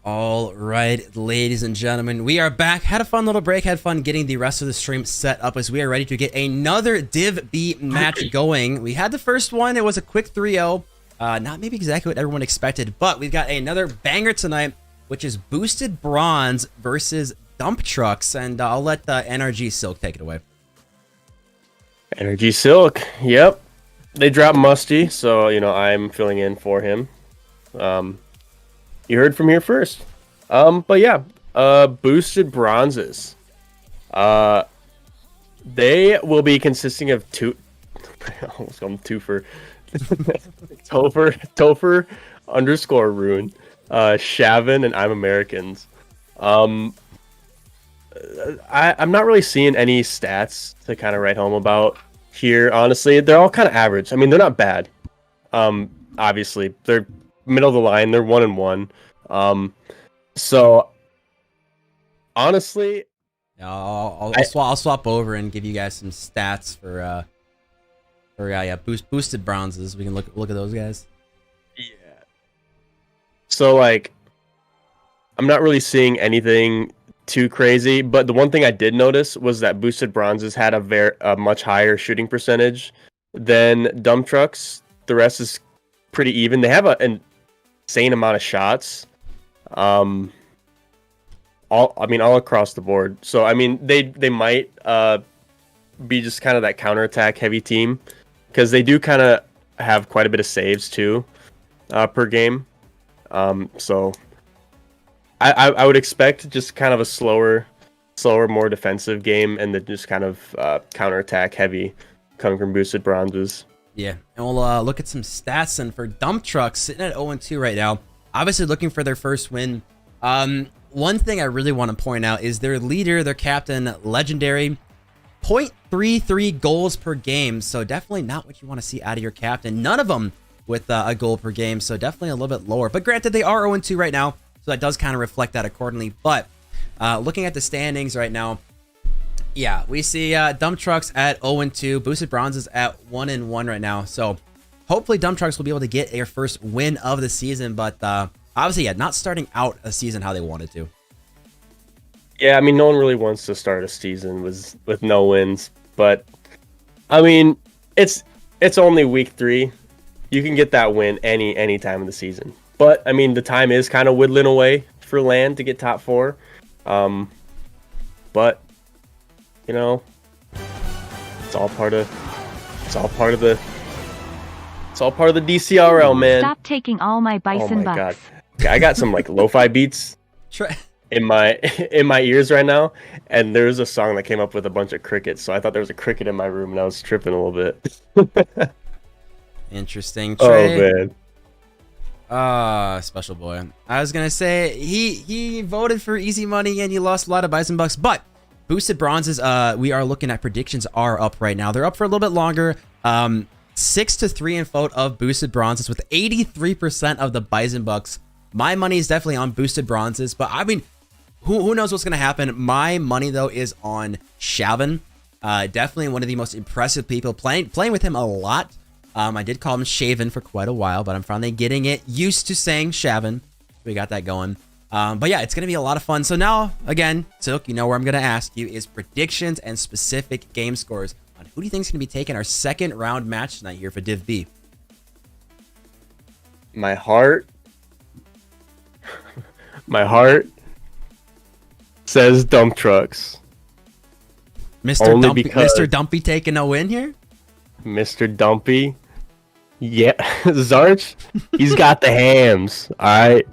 All right, ladies and gentlemen, we are back. Had a fun little break. Had fun getting the rest of the stream set up as we are ready to get another Div B match going. We had the first one. It was a quick 3-0. Not maybe exactly what everyone expected, but we've got another banger tonight, which is Boosted Bronze versus Dump Trucks. And I'll let NRG Silk take it away. Energy Silk. Yep. They dropped Musty, so, I'm filling in for him. You heard from here first. But yeah, Boosted Bronzes. They will be consisting of two. I almost called them twofer. Topher underscore Rune, Shavin, and I'm Americans. I'm not really seeing any stats to kind of write home about here. Honestly, they're all kind of average. I mean, they're not bad. Obviously, they're middle of the line. They're 1-1. So honestly, I'll swap over and give you guys some stats for boosted bronzes. We can look at those guys. Yeah. So I'm not really seeing anything too crazy, but the one thing I did notice was that boosted bronzes had a much higher shooting percentage than dump trucks. The rest is pretty even. They have an insane amount of shots. All across the board. So I mean, they might be just kind of that counterattack heavy team, because they do kind of have quite a bit of saves too per game. So I would expect just kind of a slower, more defensive game, and then just kind of counterattack heavy coming from boosted bronzes. Yeah, and we'll look at some stats. And for dump trucks, sitting at 0-2 right now, obviously looking for their first win. One thing I really want to point out is their leader, their captain, legendary, 0.33 goals per game. So definitely not what you want to see out of your captain. None of them with a goal per game. So definitely a little bit lower. But granted, they are 0-2 right now, so that does kind of reflect that accordingly. But looking at the standings right now, yeah, we see dump trucks at 0-2, boosted bronzes at 1-1 right now. So hopefully dump trucks will be able to get their first win of the season. But obviously, yeah, not starting out a season how they wanted to. Yeah, I mean, no one really wants to start a season with no wins. But, I mean, it's only week 3. You can get that win any time of the season. But, I mean, the time is kind of whittling away for LAN to get top 4. But, it's all part of the DCRL, man. Stop taking all my bison oh my bucks. God. I got some lo-fi beats in my ears right now, and there's a song that came up with a bunch of crickets, so I thought there was a cricket in my room, and I was tripping a little bit. Interesting. Trey. Oh man. Special boy. I was gonna say he voted for easy money and he lost a lot of bison bucks, but boosted bronzes, we are looking at predictions are up right now. They're up for a little bit longer. 6-3 in vote of boosted bronzes with 83% of the bison bucks. My money is definitely on boosted bronzes, but I mean, who knows what's gonna happen. My money though is on Shavin. Definitely one of the most impressive people, playing with him a lot. I did call him Shaven for quite a while, but I'm finally getting it used to saying Shavin. We got that going. But yeah, it's going to be a lot of fun. So now, again, Silk, you know where I'm going to ask you is predictions and specific game scores on who do you think is going to be taking our second round match tonight here for Div B? My heart says dump trucks. Mr. Dumpy taking a win here? Mr. Dumpy. Yeah, Zarch, he's got the hams. All right.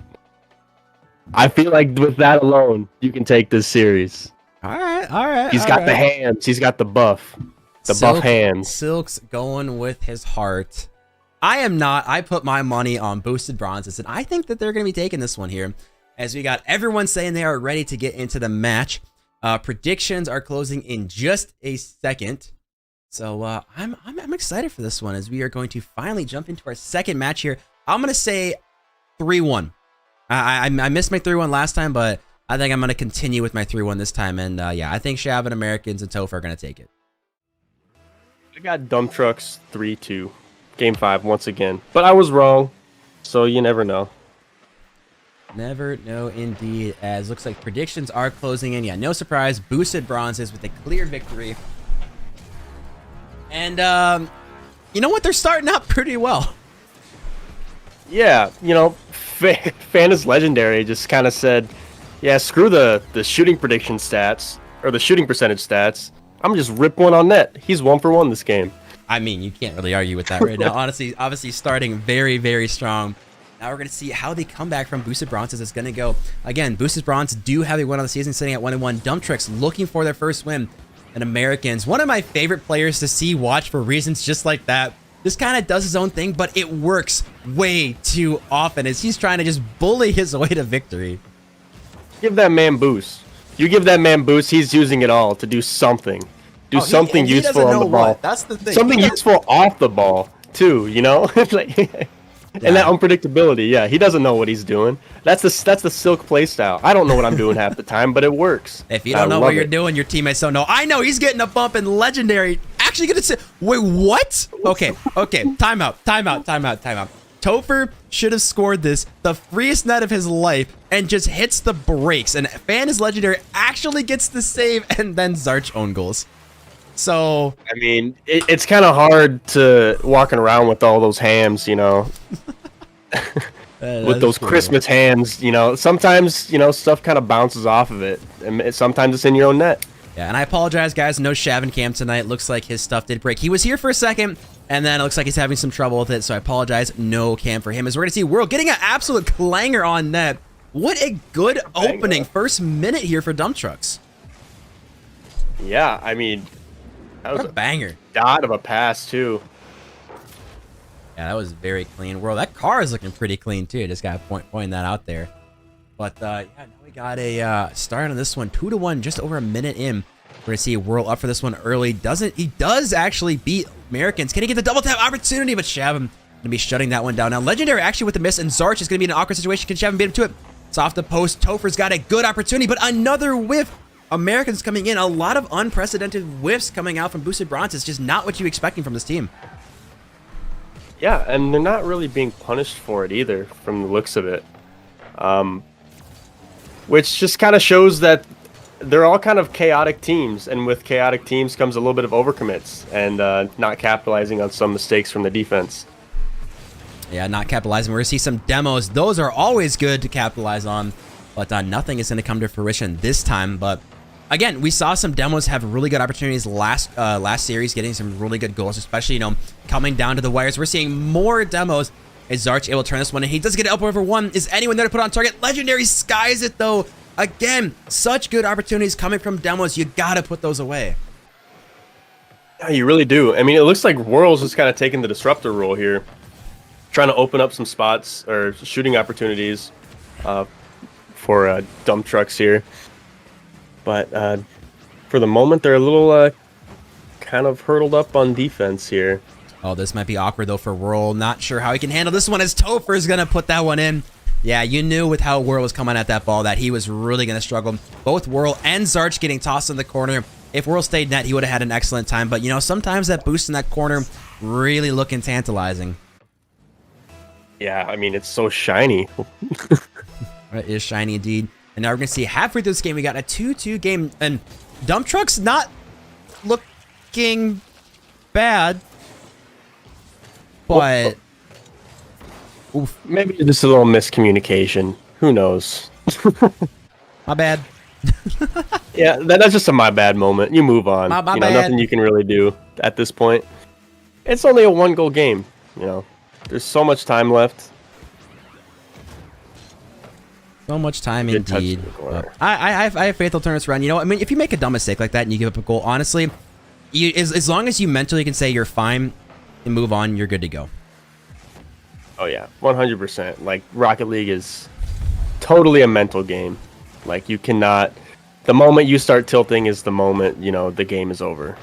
I feel like with that alone, you can take this series. All right. He's got the hams. He's got the buff. Buff hands. Silk's going with his heart. I am not. I put my money on boosted bronzes, and I think that they're going to be taking this one here, as we got everyone saying they are ready to get into the match. Predictions are closing in just a second. So I'm excited for this one, as we are going to finally jump into our second match here. I'm gonna say 3-1. I missed my 3-1 last time, but I think I'm gonna continue with my 3-1 this time. And yeah, I think Shavin, Americans, and Topher are gonna take it. I got dump trucks 3-2, game 5 once again, but I was wrong, so you never know. Never know indeed, as looks like predictions are closing in. Yeah, no surprise. Boosted bronzes with a clear victory. And, you know what? They're starting out pretty well. Yeah, you know, Fan is Legendary just kind of said, yeah, screw the shooting prediction stats, or the shooting percentage stats. I'm just rip one on net. He's 1 for 1 this game. I mean, you can't really argue with that right now. Honestly, obviously starting very, very strong. Now we're going to see how the comeback from Boosted Bronzes is going to go. Again, Boosted Bronze do have a win on the season, sitting at 1-1. Dump Trucks looking for their first win. And Americans, one of my favorite players to see watch for reasons just like that. This kind of does his own thing, but it works way too often as he's trying to just bully his way to victory. Give that man boost. You give that man boost, he's using it all to do something. Do something useful on the ball. That's the thing. Something useful off the ball, too, you know? Like, and that unpredictability, yeah, he doesn't know what he's doing. That's the Silk playstyle. I don't know what I'm doing half the time, but it works. If you don't know what you're doing, your teammates don't know. I know he's getting a bump in Legendary. Actually gonna say, wait, what? Okay, timeout. Topher should have scored this, the freest net of his life, and just hits the brakes. And Fan is Legendary actually gets the save, and then Zarch own goals. So I mean, it's kind of hard to walking around with all those hams, you know, with those Christmas hands. You know, sometimes stuff kind of bounces off of it, and sometimes it's in your own net. Yeah, and I apologize, guys. No Shavin cam tonight. Looks like his stuff did break. He was here for a second, and then it looks like he's having some trouble with it. So I apologize. No cam for him. As we're gonna see World getting an absolute clanger on net. What a good opening first minute here for Dump Trucks. Yeah, I mean. That was a banger. Dot of a pass, too. Yeah, that was very clean. World, that car is looking pretty clean, too. Just got to point that out there. But, yeah, now we got a start on this one. 2-1, just over a minute in. We're going to see World up for this one early. He does actually beat Americans. Can he get the double tap opportunity? But Shavin going to be shutting that one down. Now, Legendary actually with the miss, and Zarch is going to be in an awkward situation. Can Shavin beat him to it? It's off the post. Topher's got a good opportunity, but another whiff. Americans coming in, a lot of unprecedented whiffs coming out from Boosted Bronze. It's just not what you're expecting from this team. Yeah, and they're not really being punished for it either, from the looks of it. Which just kind of shows that they're all kind of chaotic teams, and with chaotic teams comes a little bit of overcommits and not capitalizing on some mistakes from the defense. Yeah, not capitalizing. We're going to see some demos. Those are always good to capitalize on, but nothing is going to come to fruition this time. But again, we saw some demos have really good opportunities last series, getting some really good goals, especially, coming down to the wires. We're seeing more demos. Is Zarch able to turn this one? And he does get it up over one. Is anyone there to put on target? Legendary skies it, though. Again, such good opportunities coming from demos. You got to put those away. Yeah, you really do. I mean, it looks like World's just kind of taking the disruptor role here, trying to open up some spots or shooting opportunities for Dump Trucks here. But for the moment, they're a little kind of hurdled up on defense here. Oh, this might be awkward, though, for Whirl. Not sure how he can handle this one as Topher is going to put that one in. Yeah, you knew with how Whirl was coming at that ball that he was really going to struggle. Both Whirl and Zarch getting tossed in the corner. If Whirl stayed net, he would have had an excellent time. But, sometimes that boost in that corner really looking tantalizing. Yeah, I mean, it's so shiny. It is shiny indeed. And now we're going to see halfway through this game, we got a 2-2 game. And Dump Truck's not looking bad. But oof, maybe just a little miscommunication. Who knows? My bad. Yeah, that's just a my bad moment. You move on. My bad. Nothing you can really do at this point. It's only a 1-goal game. There's so much time left. So much time indeed. I have faith they'll turn this around. I mean, if you make a dumb mistake like that and you give up a goal, honestly, as long as you mentally can say you're fine and move on, you're good to go. Oh yeah, 100%. Like, Rocket League is totally a mental game. Like, you cannot. The moment you start tilting is the moment the game is over.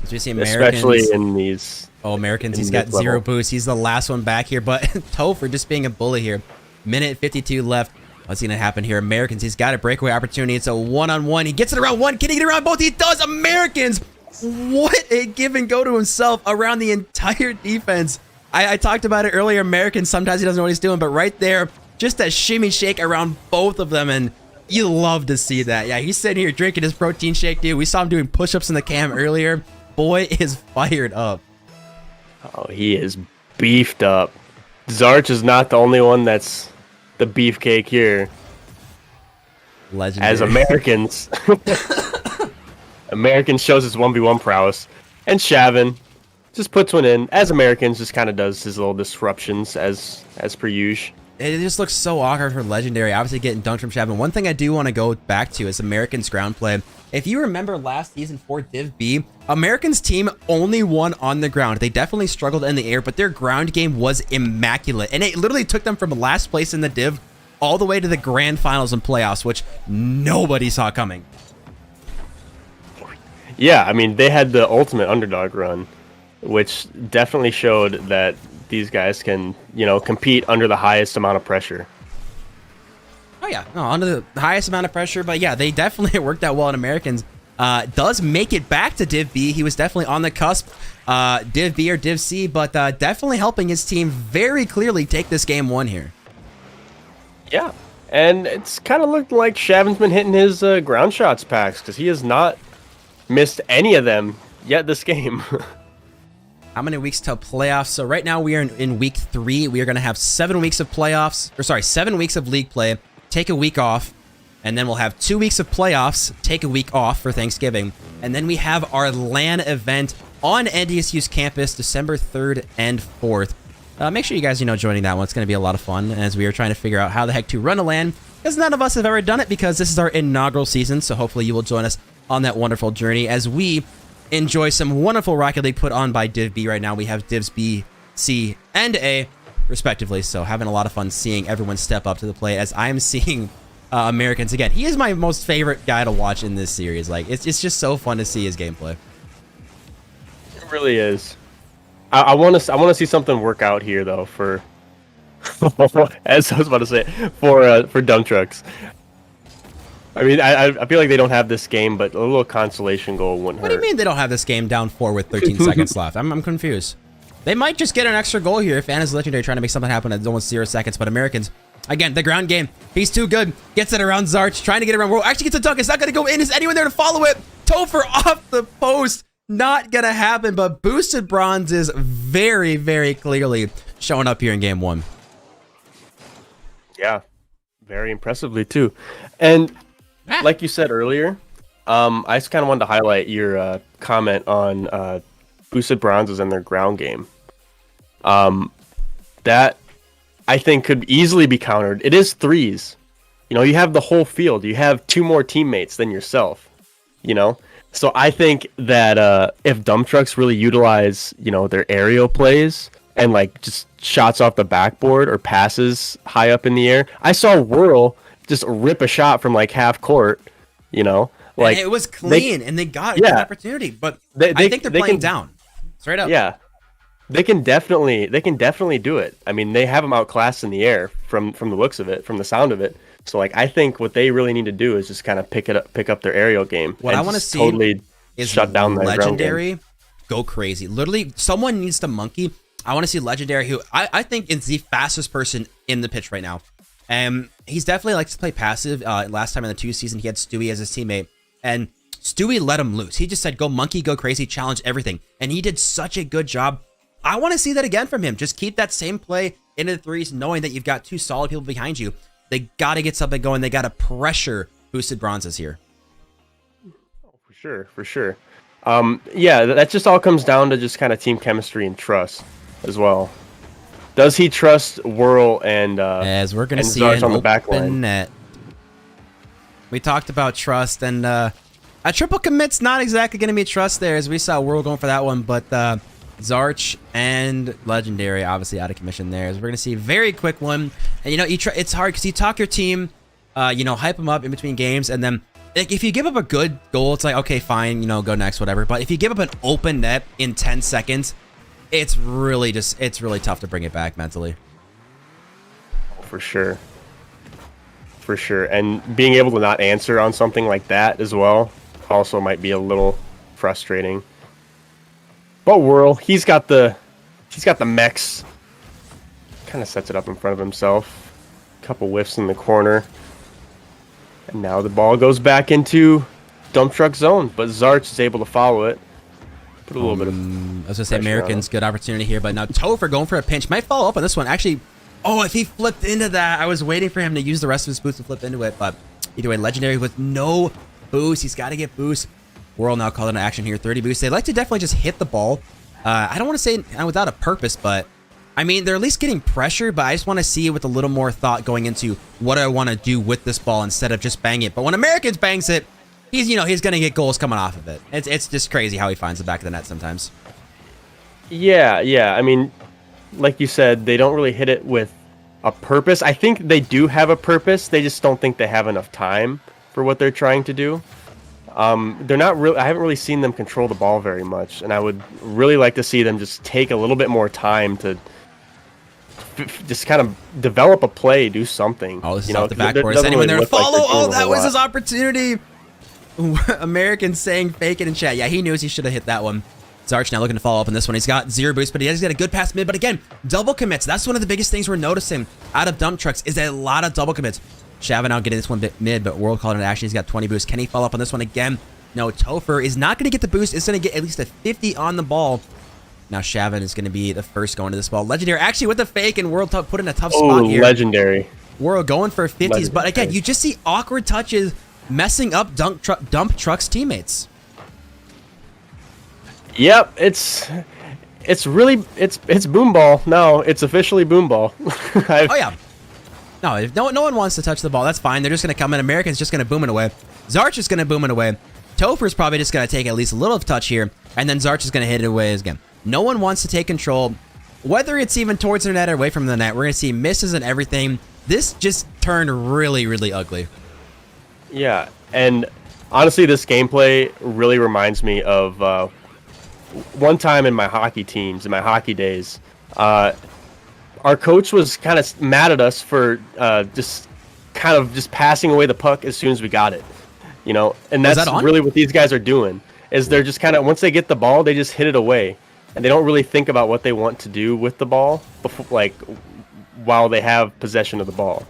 As we see Americans, especially in these. Oh, Americans! He's got 0 boost. He's the last one back here, but Topher just being a bully here. Minute 52 left. What's going to happen here? Americans, he's got a breakaway opportunity. It's a one-on-one. He gets it around one. Can he get around both? He does. Americans! What a give and go to himself around the entire defense. I talked about it earlier. Americans, sometimes he doesn't know what he's doing, but right there, just a shimmy shake around both of them, and you love to see that. Yeah, he's sitting here drinking his protein shake, dude. We saw him doing push-ups in the cam earlier. Boy is fired up. Oh, he is beefed up. Zarch is not the only one that's the beefcake here. Legendary. As Americans, Americans shows his 1v1 prowess, and Shavin just puts one in. As Americans, just kind of does his little disruptions as per usual. It just looks so awkward for Legendary, obviously getting dunked from Shavin. One thing I do want to go back to is Americans ground play. If you remember last season for Div B, Americans team only won on the ground. They definitely struggled in the air, but their ground game was immaculate. And it literally took them from last place in the Div all the way to the grand finals and playoffs, which nobody saw coming. Yeah, I mean, they had the ultimate underdog run, which definitely showed that these guys can, compete under the highest amount of pressure. Oh yeah, no, under the highest amount of pressure, but yeah, they definitely worked out well in Americans. Does make it back to Div B. He was definitely on the cusp, Div B or Div C, but definitely helping his team very clearly take this game 1 here. Yeah, and it's kind of looked like Shavin's been hitting his ground shots packs, because he has not missed any of them yet this game. How many weeks till playoffs? So right now we are in week 3. We are going to have 7 weeks of playoffs, or sorry, 7 weeks of league play, take a week off, and then we'll have 2 weeks of playoffs, take a week off for Thanksgiving, and then we have our LAN event on NDSU's campus December 3rd and 4th. Make sure you guys, joining that one. It's going to be a lot of fun as we are trying to figure out how the heck to run a LAN, because none of us have ever done it, because this is our inaugural season, so hopefully you will join us on that wonderful journey as we enjoy some wonderful Rocket League put on by Div B right now. We have Divs B, C, and A, respectively, so having a lot of fun seeing everyone step up to the plate as I'm seeing Americans again. He is my most favorite guy to watch in this series. Like, it's just so fun to see his gameplay. It really is. I want to see something work out here though for as I was about to say for dump trucks. I mean, I feel like they don't have this game, but a little consolation goal wouldn't hurt. What do you mean they don't have this game down 4 with 13 seconds left? I'm confused. They might just get an extra goal here if Anna's Legendary trying to make something happen at almost 0 seconds, but Americans, again, the ground game, he's too good. Gets it around Zarch, trying to get it around World. Actually gets a dunk. It's not going to go in. Is anyone there to follow it? Topher off the post. Not going to happen, but Boosted Bronze is very, very clearly showing up here in game 1. Yeah, very impressively too. And like you said earlier, I just kind of wanted to highlight your comment on Boosted Bronzes and their ground game. That I think could easily be countered. It is threes. You have the whole field. You have 2 more teammates than yourself. So I think that if dump trucks really utilize, their aerial plays and like just shots off the backboard or passes high up in the air. I saw Whirl just rip a shot from like half court, like and it was clean and they got a good opportunity, but I think they're playing down straight up. Yeah, they can definitely do it. I mean, they have them outclassed in the air from the looks of it, from the sound of it. So like, I think what they really need to do is just kind of pick up their aerial game. What I want to see totally is shut down the Legendary go crazy. Literally, someone needs to monkey. I want to see Legendary, who I think is the fastest person in the pitch right now. He's definitely likes to play passive. Last time in the 2 season, he had Stewie as his teammate, and Stewie let him loose. He just said, go monkey, go crazy, challenge everything. And he did such a good job. I want to see that again from him. Just keep that same play into the threes, knowing that you've got 2 solid people behind you. They got to get something going. They got to pressure Boosted Bronzes here. Oh, for sure. Yeah, that just all comes down to just kind of team chemistry and trust as well. Does he trust Whirl and as we're going to see an open net? We talked about trust, and a triple commit's not exactly going to be trust there, as we saw Whirl going for that one, but Zarch and Legendary obviously out of commission there. As we're going to see a very quick one. And it's hard because you talk your team, hype them up in between games, and then like, if you give up a good goal, it's like, okay, fine, go next, whatever. But if you give up an open net in 10 seconds, it's really tough to bring it back mentally. For sure. And being able to not answer on something like that as well also might be a little frustrating. But Whirl, he's got the mechs. Kind of sets it up in front of himself. Couple whiffs in the corner. And now the ball goes back into dump truck zone, but Zarch is able to follow it. Put a little bit of I was going to say Americans, good opportunity here, but now Topher going for a pinch. Might follow up on this one. Actually, oh, if he flipped into that, I was waiting for him to use the rest of his boost to flip into it, but either way, Legendary with no boost. He's got to get boost. World now calling into action here, 30 boost. They like to definitely just hit the ball. I don't want to say without a purpose, but I mean, they're at least getting pressure, but I just want to see it with a little more thought going into what I want to do with this ball instead of just bang it. But when Americans bangs it, he's going to get goals coming off of it. It's just crazy how he finds the back of the net sometimes. Yeah. I mean, like you said, they don't really hit it with a purpose. I think they do have a purpose. They just don't think they have enough time for what they're trying to do. They're not really. I haven't really seen them control the ball very much, and I would really like to see them just take a little bit more time to just kind of develop a play, do something. Oh, this is off the backboard. Is anyone there to follow? Oh, that was his opportunity. Americans saying fake it in chat. Yeah, he knew he should have hit that one. Zarch now looking to follow up on this one. He's got 0 boost, but he has got a good pass mid. But again, double commits. That's one of the biggest things we're noticing out of dump trucks is a lot of double commits. Shavin now getting this one bit mid, but World calling it action. He's got 20 boost. Can he follow up on this one again? No, Topher is not going to get the boost. It's going to get at least a 50 on the ball. Now Shavin is going to be the first going to this ball. Legendary actually with the fake, and World put in a tough spot here. Legendary. World going for 50s, legendary. But again, you just see awkward touches messing up dump truck's teammates. Yep, it's really boom ball. No, it's officially boom ball. Oh yeah. No, if no one wants to touch the ball, that's fine. They're just going to come in. American's just going to boom it away. Zarch is going to boom it away. Topher's probably just going to take at least a little touch here, and then Zarch is going to hit it away again. No one wants to take control, whether it's even towards the net or away from the net. We're going to see misses and everything. This just turned really, really ugly. Yeah, and honestly, this gameplay really reminds me of one time in my hockey teams, in my hockey days. Our coach was kind of mad at us for just passing away the puck as soon as we got it, and that's really what these guys are doing. Is they're just kind of, once they get the ball, they just hit it away, and they don't really think about what they want to do with the ball before, while they have possession of the ball.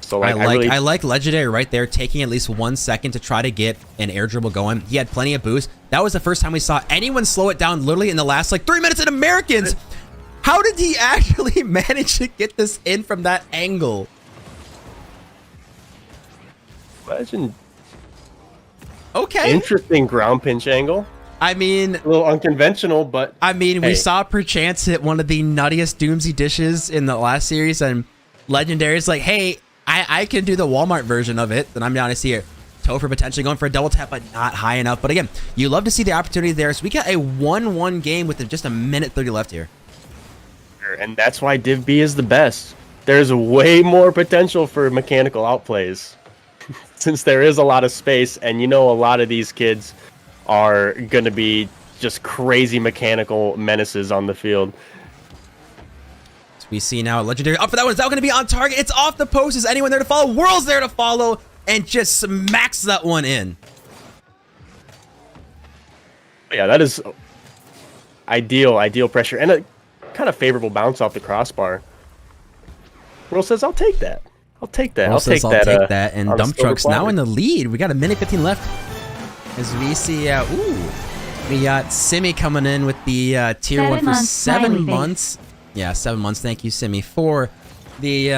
So I like Legendary right there, taking at least 1 second to try to get an air dribble going. He had plenty of boost. That was the first time we saw anyone slow it down literally in the last 3 minutes. And Americans, how did he actually manage to get this in from that angle? Imagine. Okay. Interesting ground pinch angle. I mean, a little unconventional, but I mean, we saw perchance hit one of the nuttiest Doomsy dishes in the last series, and Legendary is like, hey, I can do the Walmart version of it, then I'm down to see it. Topher potentially going for a double tap, but not high enough. But again, you love to see the opportunity there. So we got a 1-1 game with just a minute 30 left here. And that's why Div B is the best. There's way more potential for mechanical outplays since there is a lot of space, and a lot of these kids are going to be just crazy mechanical menaces on the field. We see now Legendary up for that one. Is that going to be on target? It's off the post. Is anyone there to follow? World's there to follow and just smacks that one in. Yeah, that is ideal pressure and a kind of favorable bounce off the crossbar. World says, I'll take that. I'll take that. I'll take that. And Dump Truck's now in the lead. We got a minute 15 left. As we see, we got Simi coming in with the tier 1 for 7 months. Yeah, 7 months. Thank you, Simi, for the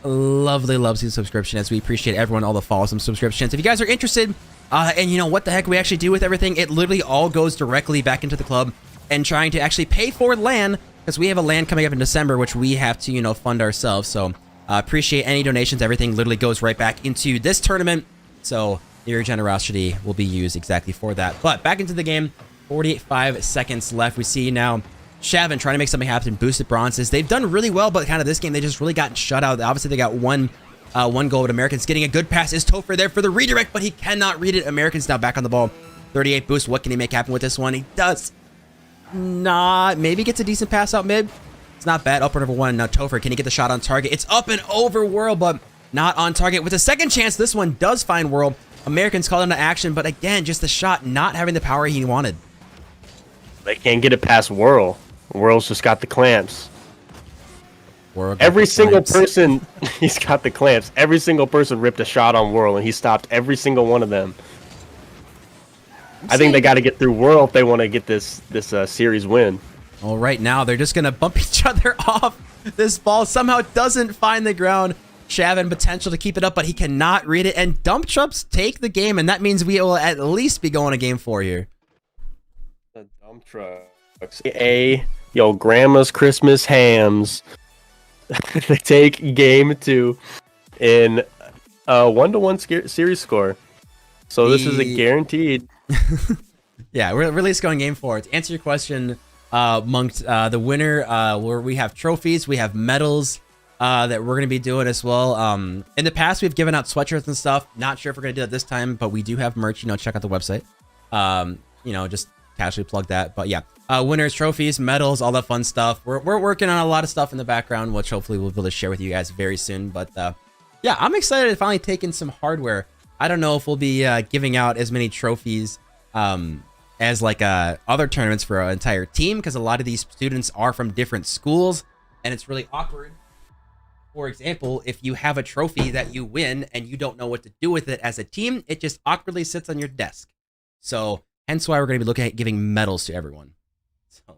lovely Loveseed subscription, as we appreciate everyone, all the follows and subscriptions. If you guys are interested, and what the heck we actually do with everything, it literally all goes directly back into the club and trying to actually pay for LAN, because we have a LAN coming up in December, which we have to, fund ourselves. So appreciate any donations. Everything literally goes right back into this tournament. So your generosity will be used exactly for that. But back into the game, 45 seconds left. We see now Shavin trying to make something happen, boosted bronzes. They've done really well, but kind of this game, they just really got shut out. Obviously, they got one goal, but Americans getting a good pass. Is Topher there for the redirect, but he cannot read it. Americans now back on the ball. 38 boost. What can he make happen with this one? He does not. Maybe gets a decent pass out mid. It's not bad. Upper number 1. Now Topher, can he get the shot on target? It's up and over World, but not on target. With a second chance, this one does find World. Americans call into action, but again, just the shot not having the power he wanted. They can't get it past Whirl. Whirl's just got the clamps. Every single person, he's got the clamps. Every single person ripped a shot on Whirl, and he stopped every single one of them. I think they got to get through Whirl if they want to get this series win. Well, right now they're just gonna bump each other off. This ball somehow doesn't find the ground. Shavin potential to keep it up, but he cannot read it. And Dump Trucks take the game, and that means we will at least be going to game 4 here. The Dump Trucks, yo, Grandma's Christmas hams. They take game 2 in a 1-1 series score. So this is a guaranteed. Yeah, we're at least going game 4. To answer your question, Monk, the winner, where we have trophies, we have medals that we're going to be doing as well. In the past, we've given out sweatshirts and stuff. Not sure if we're going to do that this time, but we do have merch. You know, check out the website. You know, just casually plug that. But yeah, winners, trophies, medals, all that fun stuff. We're working on a lot of stuff in the background, which hopefully we'll be able to share with you guys very soon. But yeah, I'm excited to finally take in some hardware. I don't know if we'll be giving out as many trophies as like other tournaments for an entire team, because a lot of these students are from different schools, and it's really awkward. For example, if you have a trophy that you win and you don't know what to do with it as a team, it just awkwardly sits on your desk. So hence why we're going to be looking at giving medals to everyone. So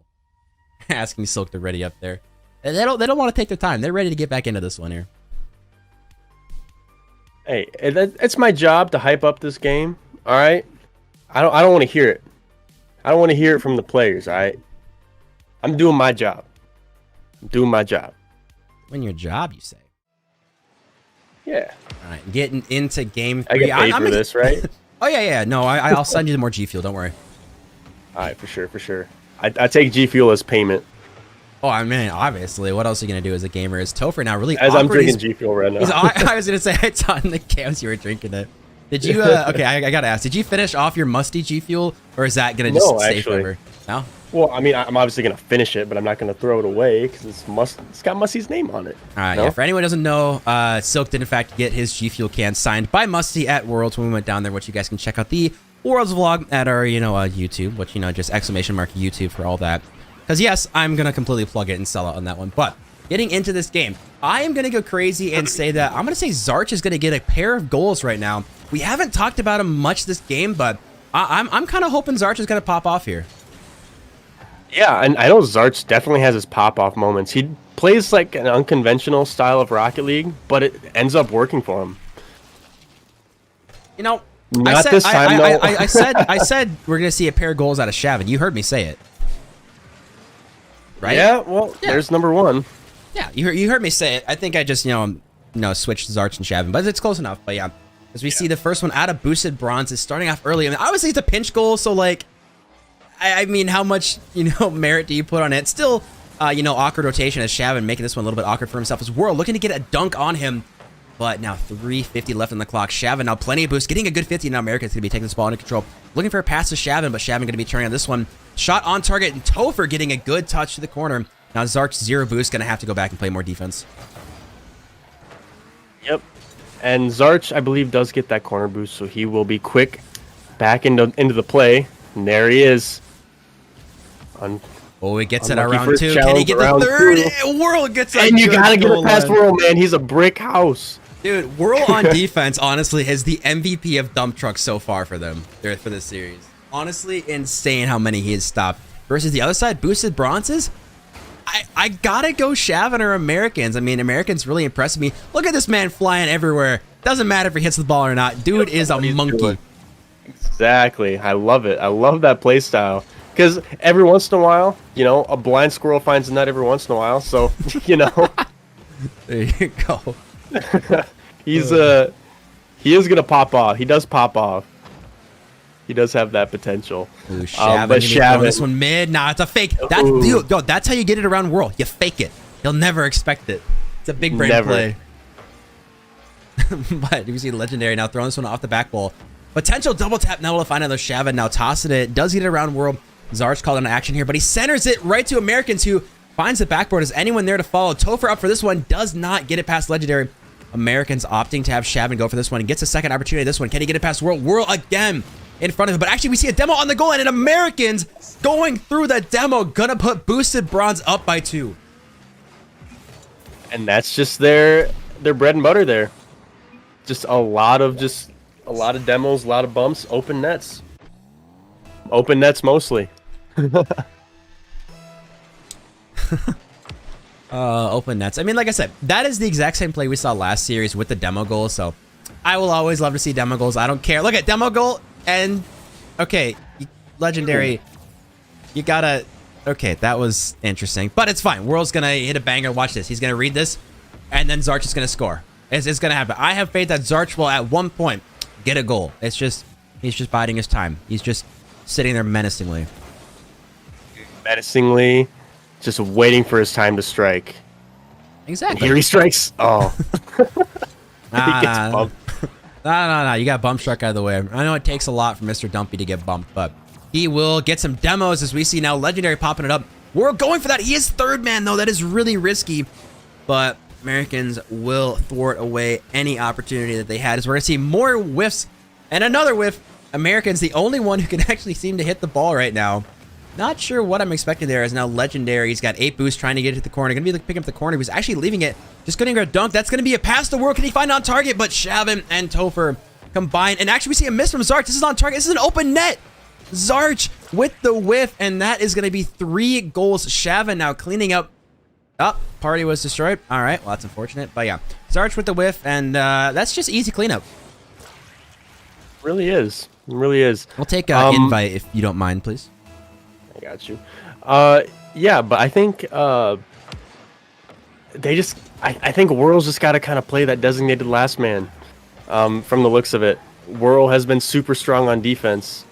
asking Silk to ready up there. They don't want to take their time. They're ready to get back into this one here. Hey, it's my job to hype up this game. All right, I don't want to hear it. I don't want to hear it from the players. All right, I'm doing my job. I'm doing my job. Doing your job, you say? Yeah. All right, getting into game 3. I get paid for this, right? Oh yeah. No, I'll send you more G Fuel. Don't worry. All right, for sure. I take G Fuel as payment. Oh, I mean, obviously. What else are you going to do as a gamer? Is Topher now really as awkward. I'm drinking G Fuel right now. I was going to say, I saw in the cams you were drinking it. Did you, okay, I got to ask, did you finish off your musty G Fuel, or is that going to just stay forever? No? Well, I mean, I'm obviously going to finish it, but I'm not going to throw it away because it's got Musty's name on it. All right, yeah, for anyone who doesn't know, Silk did in fact get his G Fuel can signed by Musty at Worlds when we went down there, which you guys can check out the Worlds vlog at our, YouTube, which, just exclamation mark YouTube for all that. Because yes, I'm going to completely plug it and sell out on that one. But getting into this game, I am going to go crazy and say that I'm going to say Zarch is going to get a pair of goals right now. We haven't talked about him much this game, but I'm kind of hoping Zarch is going to pop off here. Yeah, and I know Zarch definitely has his pop-off moments. He plays like an unconventional style of Rocket League, but it ends up working for him. Not this time, though. I said we're going to see a pair of goals out of Shavin. You heard me say it. Right? Yeah, well, there's number 1. Yeah, you heard me say it. I think I just, switched Zarch and Shavin, but it's close enough. But yeah, as we see the first one out of boosted bronze is starting off early. I mean, obviously it's a pinch goal, so like, I mean, how much, merit do you put on it? Still, awkward rotation as Shavin making this one a little bit awkward for himself as Whirl looking to get a dunk on him. But now 3:50 left on the clock. Shavin now plenty of boost, getting a good 50. Now America's going to be taking this ball into control. Looking for a pass to Shavin, but Shavin going to be turning on this one. Shot on target, and Topher getting a good touch to the corner. Now Zarch 0 boost, going to have to go back and play more defense. Yep. And Zarch, I believe, does get that corner boost, so he will be quick back into the play. And there he is. Oh, he gets it around 2. Can he get the third? Whirl gets it. And you got to get it past Whirl, man. He's a brick house. Dude, Whirl on defense, honestly, is the MVP of dump trucks so far for them, for this series. Honestly, insane how many he has stopped. Versus the other side, boosted bronzes. I gotta go Shavin or Americans. I mean, Americans really impressed me. Look at this man flying everywhere. Doesn't matter if he hits the ball or not. Dude is a monkey. Exactly. I love it. I love that play style. Because every once in a while, a blind squirrel finds a nut every once in a while. So, There you go. He is gonna pop off. He does pop off. He does have that potential. Ooh, but Shavin, this one mid. Nah, it's a fake. That's how you get it around Whirl. You fake it. You'll never expect it. It's a big brain play. But you see Legendary now throwing this one off the back wall. Potential double tap now to find another Shavin. Now tossing it. Does get it around Whirl. Zarch called an action here, but he centers it right to Americans, who finds the backboard. Is anyone there to follow? Topher up for this one. Does not get it past Legendary. Americans opting to have Shavin go for this one and gets a second opportunity. This one, can he get it past Whirl? Whirl again in front of him, but actually we see a demo on the goal line, and Americans going through the demo, gonna put boosted bronze up by 2. And that's just their bread and butter there. Just a lot of demos, a lot of bumps, open nets. Open nets mostly. Open nets. I mean, like I said, that is the exact same play we saw last series with the demo goal. So I will always love to see demo goals. I don't care. Look at demo goal and okay, legendary. You gotta. Okay, that was interesting, but it's fine. World's gonna hit a banger. Watch this. He's gonna read this, and then Zarch is gonna score. It's gonna happen. I have faith that Zarch will at one point get a goal. It's just he's just biding his time. He's just sitting there menacingly. Menacingly, just waiting for his time to strike. Exactly. And here he strikes. Oh. He gets Nah. bumped. No. You got bump struck out of the way. I know it takes a lot for Mr. Dumpy to get bumped, but he will get some demos as we see now. Legendary popping it up. We're going for that. He is third man, though. That is really risky, but Americans will thwart away any opportunity that they had as we're going to see more whiffs and another whiff. Americans, the only one who can actually seem to hit the ball right now. Not sure what I'm expecting there as now Legendary. He's got 8 boosts trying to get to the corner. Going to be picking up the corner. He's actually leaving it. Just going to go dunk. That's going to be a pass to World. Can he find on target? But Shavin and Topher combined. And actually we see a miss from Zarch. This is on target. This is an open net. Zarch with the whiff. And that is going to be 3 goals. Shavin now cleaning up. Oh, party was destroyed. All right. Well, that's unfortunate. But yeah, Zarch with the whiff. And that's just easy cleanup. Really is. It really is. We'll take an invite if you don't mind, please. I got you. Yeah, but I think they just I think World's just got to kind of play that designated last man. From the looks of it, World has been super strong on defense.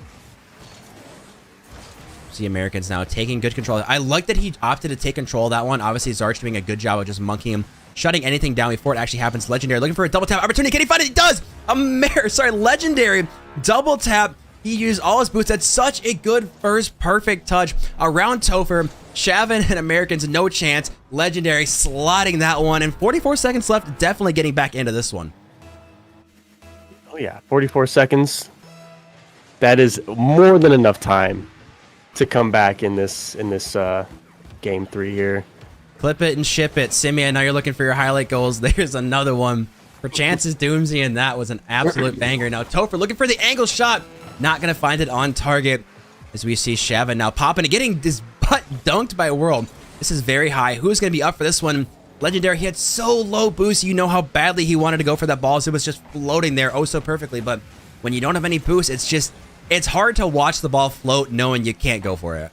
See Americans now taking good control. I like that he opted to take control of that one. Obviously, Zarch doing a good job of just monkeying him, shutting anything down before it actually happens. Legendary looking for a double tap opportunity. Can he find it? He does. Legendary double tap. He used all his boots. That's such a good first perfect touch around Topher. Shavin and Americans, no chance. Legendary sliding that one. And 44 seconds left. Definitely getting back into this one. Oh yeah, 44 seconds. That is more than enough time to come back in this game 3 here. Clip it and ship it. Simi, I know you're looking for your highlight goals. There's another one for Chance's Doomsy, and that was an absolute banger. Now Topher looking for the angle shot. Not going to find it on target as we see Shavin now popping and getting his butt dunked by World. This is very high. Who's going to be up for this one? Legendary, he had so low boost. You know how badly he wanted to go for that ball. So it was just floating there oh so perfectly. But when you don't have any boost, it's hard to watch the ball float knowing you can't go for it.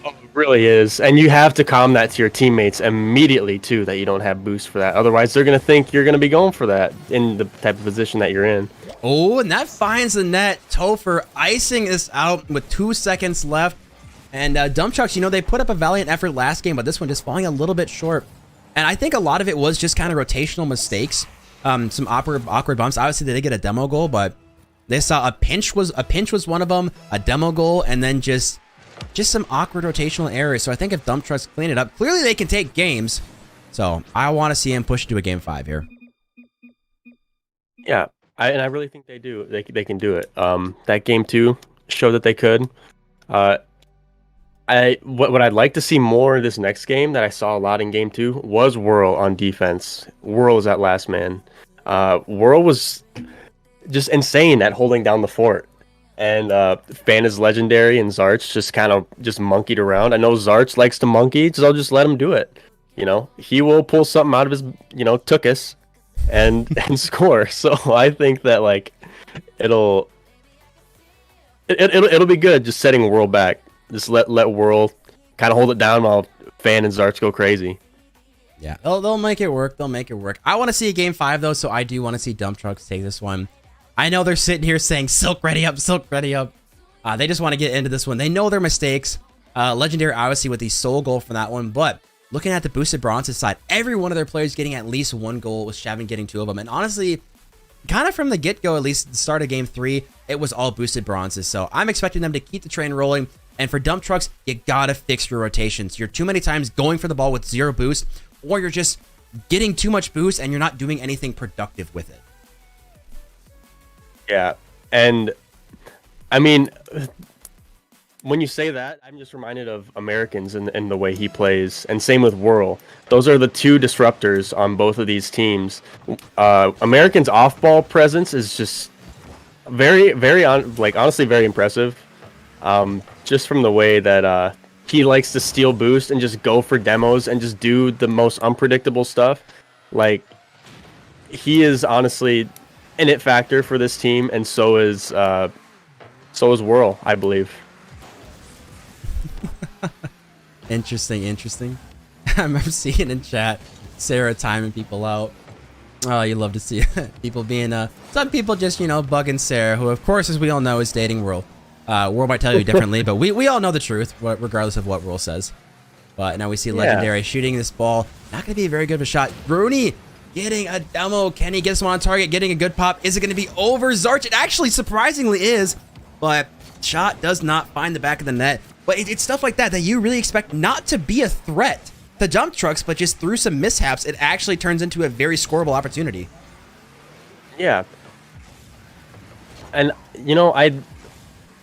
Oh, it really is. And you have to calm that to your teammates immediately, too, that you don't have boost for that. Otherwise, they're going to think you're going to be going for that in the type of position that you're in. Oh, and that finds the net. Topher icing this out with 2 seconds left. And Dump Trucks, you know, they put up a valiant effort last game, but this one just falling a little bit short. And I think a lot of it was just kind of rotational mistakes. Some awkward bumps. Obviously, they did get a demo goal, but they saw a pinch was one of them, a demo goal, and then just some awkward rotational errors. So I think if Dump Trucks clean it up, clearly they can take games. So I want to see him push to a game 5 here. Yeah. And I really think they do. They can do it. That game 2 showed that they could. What I'd like to see more of this next game that I saw a lot in game 2 was Whirl on defense. Whirl is that last man. Whirl was just insane at holding down the fort. And Fan is Legendary and Zarch just kind of monkeyed around. I know Zarch likes to monkey, so I'll just let him do it. You know, he will pull something out of his, tuchus and score. So I think that like it'll be good just setting World back. Just let World kind of hold it down while Fan and Zarch go crazy. Yeah, they'll make it work. They'll make it work. I want to see a game 5 though, so I do want to see Dump Trucks take this one. I know they're sitting here saying Silk ready up, Silk ready up. They just want to get into this one. They know their mistakes. Legendary obviously with the sole goal for that one, but looking at the boosted bronzes side, every one of their players getting at least 1 goal, with Shavin getting 2 of them. And honestly, kind of from the get-go, at least the start of game 3, it was all boosted bronzes. So I'm expecting them to keep the train rolling. And for Dump Trucks, you gotta fix your rotations. You're too many times going for the ball with 0 boost, or you're just getting too much boost and you're not doing anything productive with it. Yeah, and I mean, when you say that, I'm just reminded of Americans and the way he plays, and same with Whirl. Those are the two disruptors on both of these teams. Americans' off-ball presence is just honestly very impressive. Just from the way that he likes to steal boost and just go for demos and just do the most unpredictable stuff. Like, he is honestly an it factor for this team, and so is Whirl, I believe. Interesting. I remember seeing in chat Sarah timing people out. Oh, you love to see people being some people just bugging Sarah, who of course, as we all know, is dating Whirl. Whirl might tell you differently, but we all know the truth, regardless of what Whirl says. But now we see Legendary shooting this ball. Not going to be a very good of a shot. Bruni getting a demo. Can he get this one on target? Getting a good pop. Is it going to be over Zarch? It actually surprisingly is, but shot does not find the back of the net. But it's stuff like that you really expect not to be a threat to dump trucks, but just through some mishaps, it actually turns into a very scoreable opportunity. Yeah. And,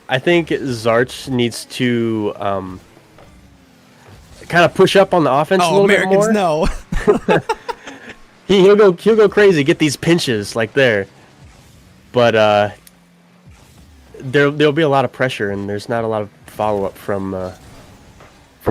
I think Zarch needs to kind of push up on the offense a little Americans bit more. No. He'll go crazy, get these pinches like there. But there'll be a lot of pressure, and there's not a lot of follow-up from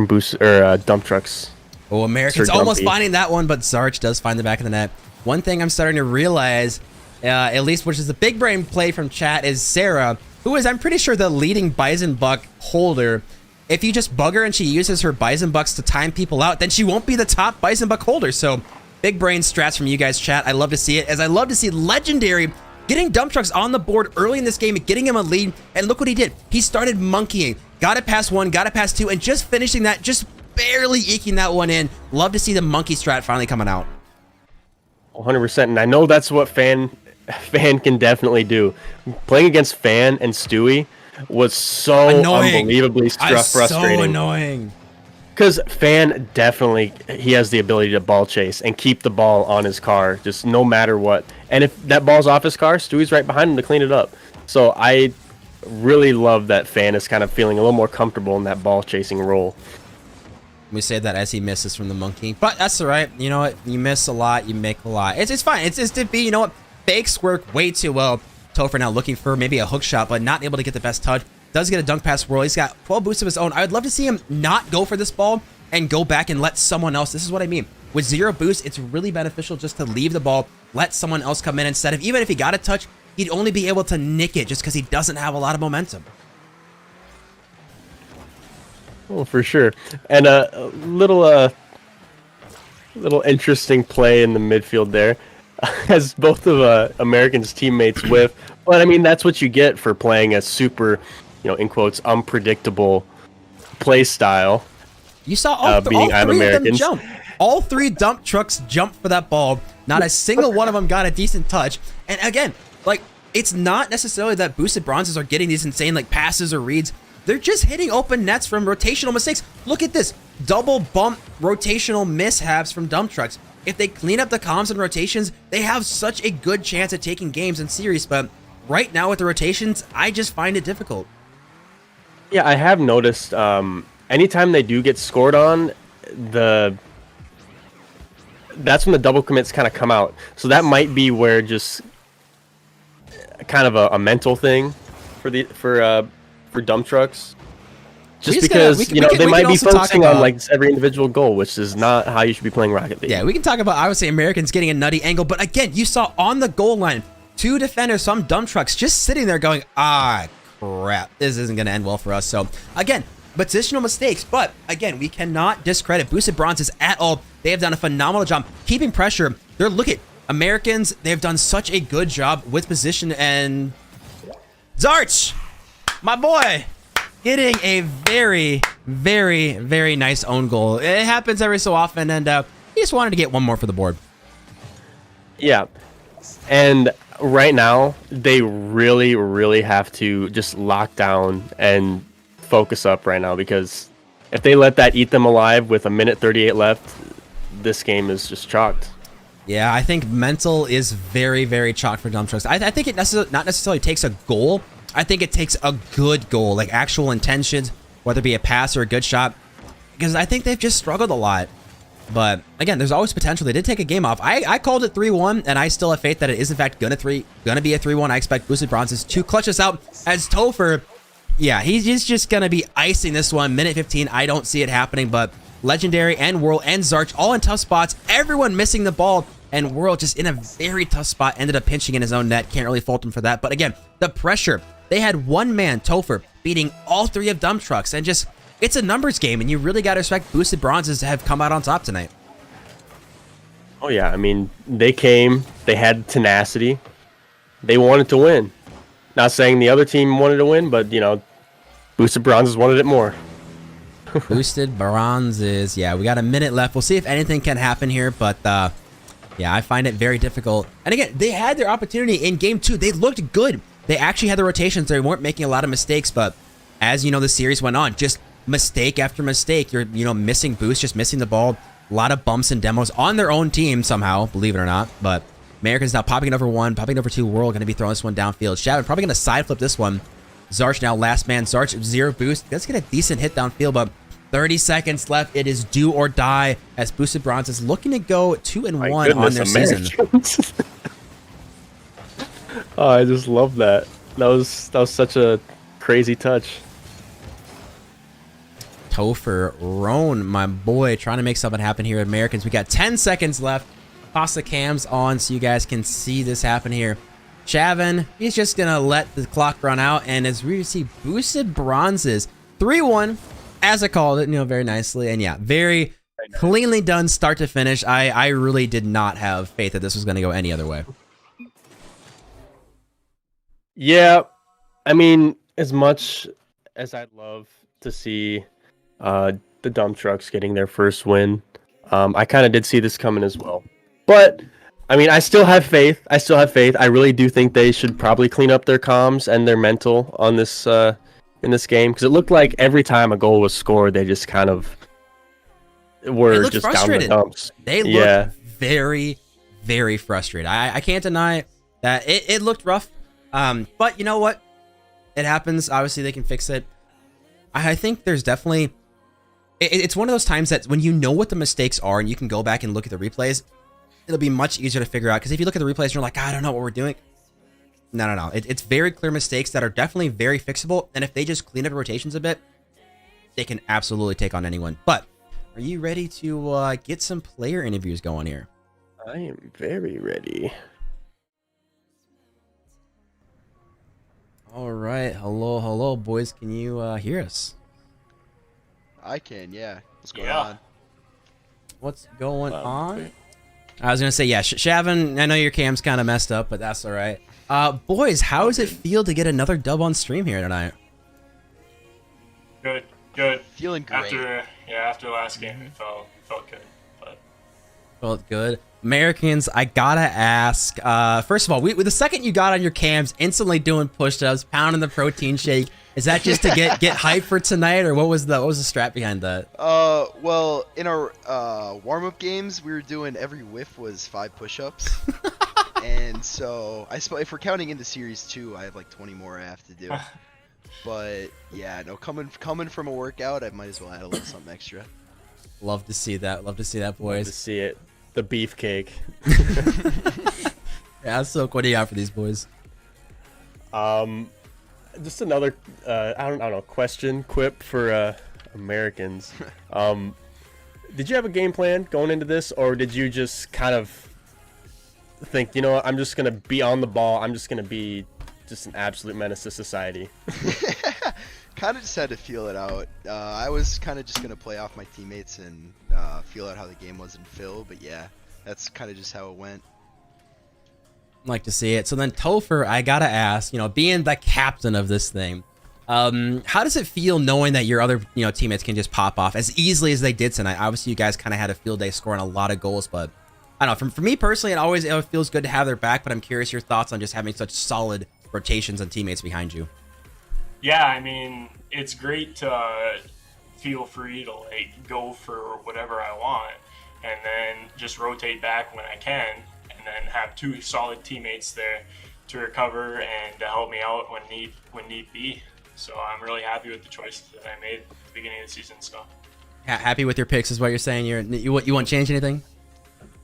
boost or dump trucks. Oh, Americans almost finding that one, but Zarch does find the back of the net. One thing I'm starting to realize, at least which is a big brain play from chat, is Sarah, who is, I'm pretty sure, the leading Bison Buck holder. If you just bug her and she uses her Bison Bucks to time people out, then she won't be the top Bison Buck holder. So, big brain strats from you guys, chat. I love to see it, as I love to see Legendary getting dump trucks on the board early in this game, getting him a lead, and look what he did. He started monkeying, got it past one, got it past two, and just finishing that, just barely eking that one in. Love to see the monkey strat finally coming out. 100%, and I know that's what Fan can definitely do. Playing against Fan and Stewie was so unbelievably frustrating. So annoying. Because Fan definitely, he has the ability to ball chase and keep the ball on his car, just no matter what. And if that ball's off his car, Stewie's right behind him to clean it up. So I really love that Fan is kind of feeling a little more comfortable in that ball chasing role. We say that as he misses from the monkey, but that's all right. You know what? You miss a lot, you make a lot. It's fine. It's just to be, you know what? Fakes work way too well. Topher now looking for maybe a hook shot, but not able to get the best touch. Does get a dunk pass Whirl. He's got 12 boosts of his own. I would love to see him not go for this ball and go back and let someone else. This is what I mean. With 0 boost, it's really beneficial just to leave the ball, let someone else come in instead of, even if he got a touch, he'd only be able to nick it just because he doesn't have a lot of momentum. Oh, for sure. And a little interesting play in the midfield there, as both of Americans' teammates whiff. But I mean, that's what you get for playing a super, in quotes, unpredictable play style. You saw all three of them jump. All 3 dump trucks jumped for that ball. Not a single one of them got a decent touch. And again, it's not necessarily that boosted bronzes are getting these insane passes or reads. They're just hitting open nets from rotational mistakes. Look at this. Double bump rotational mishaps from dump trucks. If they clean up the comms and rotations, they have such a good chance at taking games in series. But right now with the rotations, I just find it difficult. Yeah, I have noticed anytime they do get scored on, that's when the double commits kind of come out. So that might be where just kind of a mental thing for dump trucks, just because they might be focusing on every individual goal, which is not how you should be playing Rocket League. Yeah, we can talk about, I would say, Americans getting a nutty angle, but again, you saw on the goal line 2 defenders, some dump trucks just sitting there going, crap, this isn't going to end well for us. So again, positional mistakes, but again, we cannot discredit boosted bronzes at all. They have done a phenomenal job keeping pressure. Look at Americans, they've done such a good job with position, and Zarch, my boy, getting a very, very, very nice own goal. It happens every so often, and he just wanted to get one more for the board. Yeah, and right now, they really, really have to just lock down and focus up right now, because if they let that eat them alive with 1:38 left, this game is just chalked. Yeah, I think mental is very, very chalked for dump trucks. I think it not necessarily takes a goal. I think it takes a good goal, actual intentions, whether it be a pass or a good shot, because I think they've just struggled a lot. But again, there's always potential. They did take a game off. I called it 3-1, and I still have faith that it is in fact gonna be a 3-1. I expect Boosted Bronzes to clutch us out as Topher. Yeah, he's just gonna be icing this one. Minute 15. I don't see it happening, but Legendary and Whirl and Zarch all in tough spots. Everyone missing the ball, and Whirl just in a very tough spot. Ended up pinching in his own net. Can't really fault him for that. But again, the pressure. They had one man, Topher, beating all three of Dump Trucks, and just it's a numbers game, and you really got to respect Boosted Bronzes to have come out on top tonight. Oh, yeah. I mean, they came. They had tenacity. They wanted to win. Not saying the other team wanted to win, but, Boosted Bronzes wanted it more. Boosted Bronzes. Yeah, we got a minute left. We'll see if anything can happen here, but, yeah, I find it very difficult. And again, they had their opportunity in Game 2. They looked good. They actually had the rotations. They weren't making a lot of mistakes, but as the series went on, just mistake after mistake. You're, missing boost, just missing the ball. A lot of bumps and demos on their own team somehow, believe it or not. But Americans now popping over 1, popping over 2. Whirl going to be throwing this one downfield. Shavin probably going to side flip this one. Zarch now last man. Zarch 0 boost. Let's get a decent hit downfield, but 30 seconds left. It is do or die as Boosted Bronze is looking to go 2-1 on their season. Oh, I just love that. That was such a crazy touch. Topher, Roan, my boy, trying to make something happen here. Americans, we got 10 seconds left. Toss the cams on so you guys can see this happen here. Shavin, he's just going to let the clock run out. And as we see Boosted Bronzes, 3-1, as I called it, very nicely. And yeah, very cleanly done start to finish. I really did not have faith that this was going to go any other way. Yeah, I mean, as much as I'd love to see the Dump Trucks getting their first win, I kind of did see this coming as well. But I mean, I still have faith. I really do think they should probably clean up their comms and their mental on this in this game, because it looked like every time a goal was scored, they just kind of were just frustrated. Down the dumps. They looked very, very frustrated. I can't deny that it looked rough. But you know what? It happens. Obviously, they can fix it. I think there's definitely... It's one of those times that when you know what the mistakes are and you can go back and look at the replays, it'll be much easier to figure out. Because if you look at the replays and you're like, I don't know what we're doing. No. It's very clear mistakes that are definitely very fixable. And if they just clean up rotations a bit, they can absolutely take on anyone. But are you ready to get some player interviews going here? I am very ready. All right. Hello, boys. Can you hear us? I can, yeah. What's going on? What's going on? I was going to say, yeah, Shavin, I know your cam's kind of messed up, but that's all right. Boys, how does it feel to get another dub on stream here tonight? Good. Feeling great. After last game, it felt good. But... Felt good. Americans, I gotta ask. First of all, the second you got on your cams, instantly doing push-ups, pounding the protein shake. Is that just to get hype for tonight, or what was the strat behind that? Well, in our warm-up games, we were doing every whiff was 5 push-ups, and so if we're counting into series 2, I have like 20 more I have to do. But yeah, no, coming from a workout, I might as well add a little something extra. Love to see that, boys. Love to see it. The beefcake. Yeah, so what do you got for these boys? Just another I don't know, quip for Americans. Did you have a game plan going into this, or did you just kind of think, you know what, I'm just gonna be on the ball, I'm just gonna be just an absolute menace to society? Kind of just had to feel it out. I was kind of just gonna play off my teammates and feel out how the game was in Phil, but yeah, that's kind of just how it went. Like to see it. So then Topher, I gotta ask, being the captain of this thing, how does it feel knowing that your other teammates can just pop off as easily as they did tonight? Obviously, you guys kind of had a field day scoring a lot of goals, but I don't know. For me personally, it feels good to have their back. But I'm curious your thoughts on just having such solid rotations and teammates behind you. Yeah, I mean, it's great to feel free to go for whatever I want, and then just rotate back when I can. And then have 2 solid teammates there to recover and to help me out when need be. So I'm really happy with the choices that I made at the beginning of the season. So Happy with your picks is what you're saying. You won't change anything?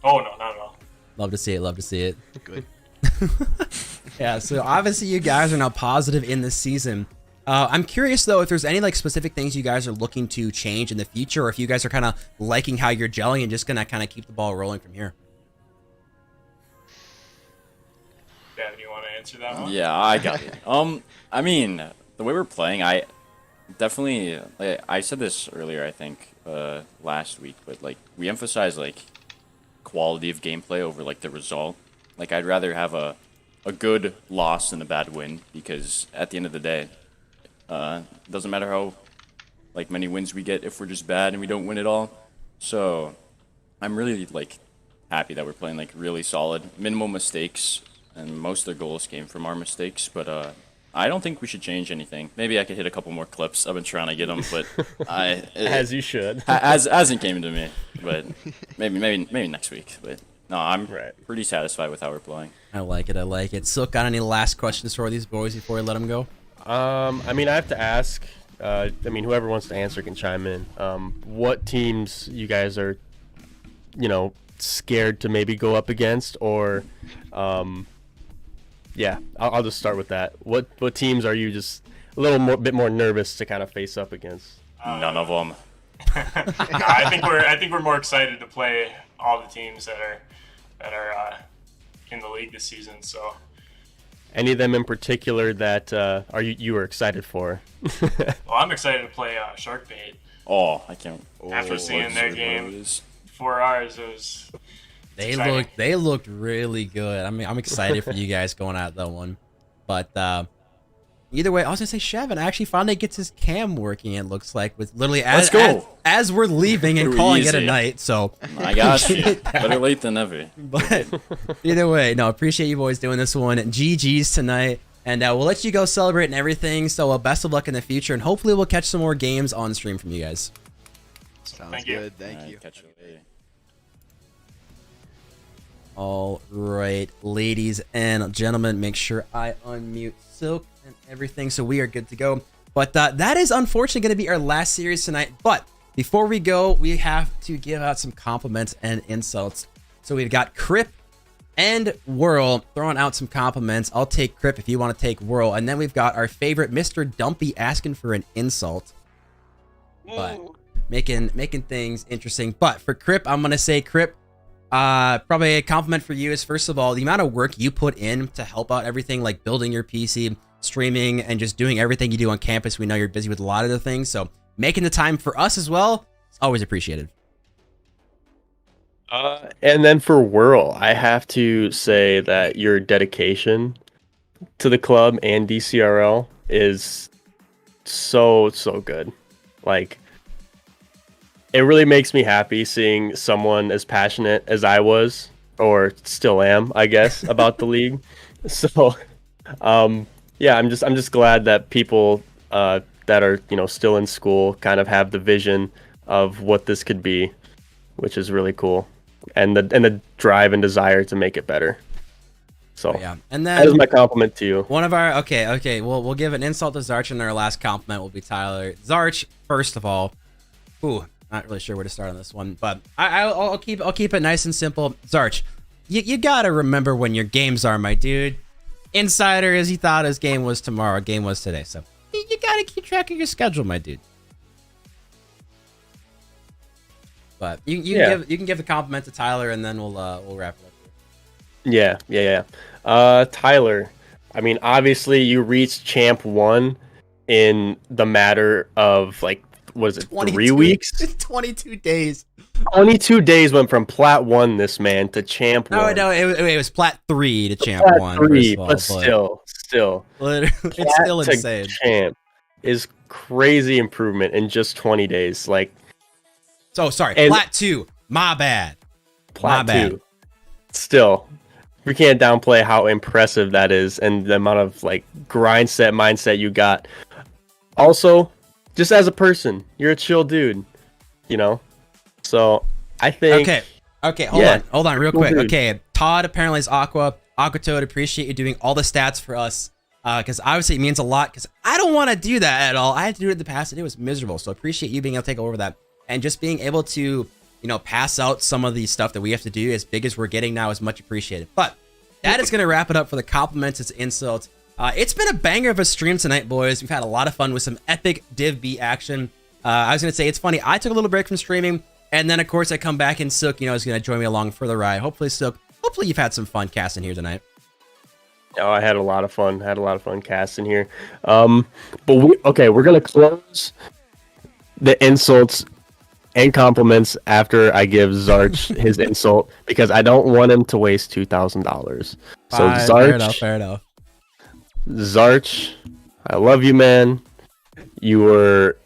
oh no, not at all. Love to see it. Love to see it. Good. Yeah. So obviously you guys are now positive in this season. I'm curious though if there's any like specific things you guys are looking to change in the future, or if you guys are kind of liking how you're gelling and just gonna kind of keep the ball rolling from here. Devin, you want to answer that one? Yeah, I got it. I mean, the way we're playing, I definitely, like, I said this earlier, I think, last week, but like we emphasize like quality of gameplay over like the result. Like I'd rather have a good loss than a bad win, because at the end of the day, it doesn't matter how like many wins we get if we're just bad and we don't win at all. So I'm really like happy that we're playing like really solid, minimal mistakes, and most of their goals came from our mistakes. But I don't think we should change anything. Maybe I could hit a couple more clips. I've been trying to get them, but As you should. hasn't came to me. But maybe next week. But no, I'm Right. pretty satisfied with how we're playing. I like it. I like it. Silk, got any last questions for these boys before we let them go? I mean, I have to ask. I mean, whoever wants to answer can chime in. What teams you guys are, scared to maybe go up against, or, yeah, I'll just start with that. What teams are you just a bit more nervous to kind of face up against? None of them. I think we're more excited to play all the teams that are in the league this season. So Any of them in particular that you were excited for? well, I'm excited to play Sharkbait. Oh, I can't. After seeing their game. 4 hours, it was. They looked really good. I mean, I'm excited for you guys going at that one. But either way, I was gonna say Shevin actually finally gets his cam working. It looks like with literally Let's go. as we're leaving and Too calling it a easy. night. So I got you. Better late than never. But either way, no, appreciate you boys doing this one. GG's tonight. And we'll let you go celebrate and everything. So best of luck in the future. And hopefully we'll catch some more games on stream from you guys. Sounds Thank you. good. Thank you. Catch you later. All right, ladies and gentlemen, make sure I unmute Silk and everything so we are good to go. But that is unfortunately going to be our last series tonight. But before we go, we have to give out some compliments and insults. So we've got Crip and Whirl throwing out some compliments. I'll take Crip if you want to take Whirl. And then we've got our favorite Mr. Dumpy asking for an insult. But making things interesting. But for Crip, I'm going to say Crip, probably a compliment for you is, first of all, the amount of work you put in to help out everything, like building your PC, streaming, and just doing everything you do on campus. We know you're busy with a lot of the things, so making the time for us as well is always appreciated. And then for Whirl, I have to say that your dedication to the club and DCRL is so good. Like, it really makes me happy seeing someone as passionate as I was, or still am, I guess, about the league. So, yeah, I'm just glad that people that are still in school kind of have the vision of what this could be, which is really cool, and the drive and desire to make it better. So yeah, and then that is my compliment to you. One of our okay, we'll give an insult to Zarch, and our last compliment will be Tyler. Zarch, first of all, not really sure where to start on this one, but I'll keep it nice and simple. Zarch, you gotta remember when your games are, my dude. Insider, as he thought his game was tomorrow, game was today, so you gotta keep track of your schedule, my dude. But you can give the compliment to Tyler, and then we'll wrap it up here. Yeah. Tyler, I mean, obviously you reached Champ 1 in the matter of, like, what is it, 3 weeks? 22 days. 22 days went from Plat 1, this man, to Champ 1. No, it was Plat 3 to Champ Plat 1. 3, all, but still. it's still Plat to insane. Champ is crazy improvement in just 20 days. Like, so sorry, and Plat 2. My bad. Plat 2. Still, we can't downplay how impressive that is and the amount of, like, mindset you got. Also, just as a person, you're a chill dude, So I think. Okay. Hold on, real quick. Dude. Okay, Todd apparently is Aqua Toad. Appreciate you doing all the stats for us. because obviously it means a lot, because I don't want to do that at all. I had to do it in the past, and it was miserable. So appreciate you being able to take over that, and just being able to, you know, pass out some of the stuff that we have to do as big as we're getting now is much appreciated. But that is going to wrap it up for the compliments and insults. It's been a banger of a stream tonight, boys. We've had a lot of fun with some epic Div B action. I was going to say, it's funny, I took a little break from streaming, and then, of course, I come back, and Silk, you know, is going to join me along for the ride. Hopefully, Silk, hopefully you've had some fun casting here tonight. Oh, I had a lot of fun. Casting here. But we're going to close the insults and compliments after I give Zarch his insult, because I don't want him to waste $2,000. So Zarch, fair enough. Zarch, I love you, man. You were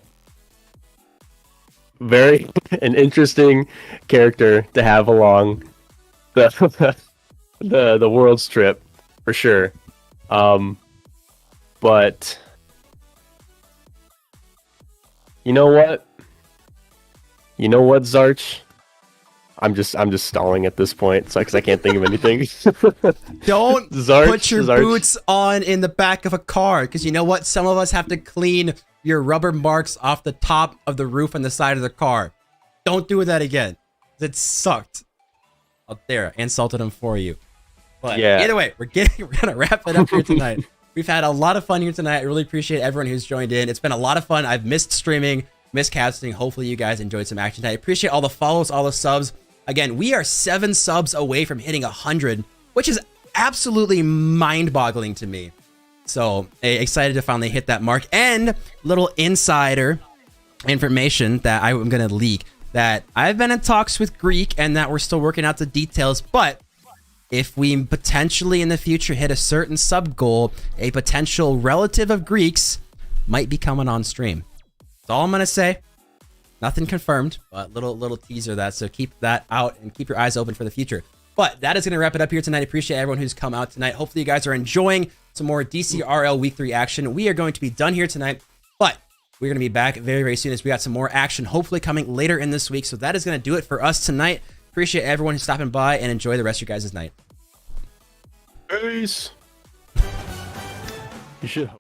very an interesting character to have along the the world's trip for sure. But you know what? Zarch? I'm just stalling at this point, so because I can't think of anything. Don't Zarch, put your boots on in the back of a car, because you know what? Some of us have to clean your rubber marks off the top of the roof and the side of the car. Don't do that again. It sucked. Oh, there, I insulted him for you. But yeah. Either way, we're gonna wrap it up here tonight. We've had a lot of fun here tonight. I really appreciate everyone who's joined in. It's been a lot of fun. I've missed streaming, missed casting. Hopefully you guys enjoyed some action tonight. I appreciate all the follows, all the subs. Again, we are 7 subs away from hitting 100, which is absolutely mind-boggling to me. So excited to finally hit that mark. And little insider information that I'm going to leak, that I've been in talks with Greek and that we're still working out the details. But if we potentially in the future hit a certain sub goal, a potential relative of Greek's might be coming on stream. That's all I'm going to say. Nothing confirmed, but little teaser of that. So keep that out and keep your eyes open for the future. But that is going to wrap it up here tonight. I appreciate everyone who's come out tonight. Hopefully you guys are enjoying some more DCRL Week 3 action. We are going to be done here tonight, but we're going to be back very, very soon as we got some more action, hopefully coming later in this week. So that is going to do it for us tonight. Appreciate everyone who's stopping by, and enjoy the rest of your guys' night. Peace. You should.